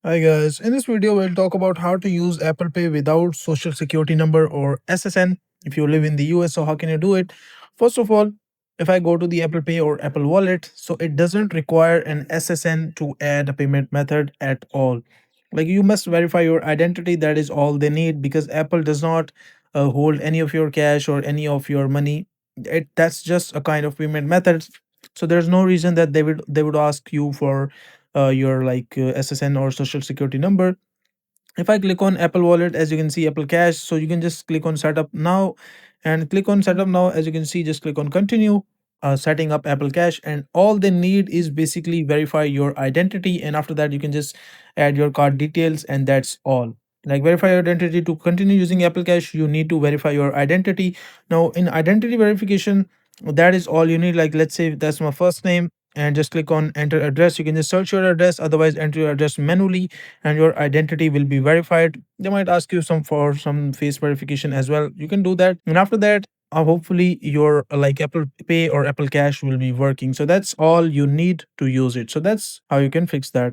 Hi guys, in this video we'll talk about how to use Apple Pay without social security number or SSN if you live in the US. So how can you do it? First of all, if I go to the Apple Pay or Apple Wallet, so it doesn't require an SSN to add a payment method at all. Like you must verify your identity, that is all they need because Apple does not hold any of your cash or any of your money. That's just a kind of payment method. So there's no reason that they would ask you for your SSN or social security number. If I click on Apple Wallet, as you can see, Apple Cash, so you can just click on Setup Now and click on Setup Now. As you can see, just click on Continue. Setting up Apple Cash, and all they need is basically verify your identity, and after that you can just add your card details, and that's all. Like verify your identity to continue using Apple Cash, you need to verify your identity. Now in identity verification, that is all you need. Like let's say that's my first name, and just click on enter address. You can just search your address, otherwise enter your address manually, and your identity will be verified. They might ask you some for some face verification as well. You can do that, and after that, hopefully your Apple Pay or Apple Cash will be working. So that's all you need to use it. So that's how you can fix that.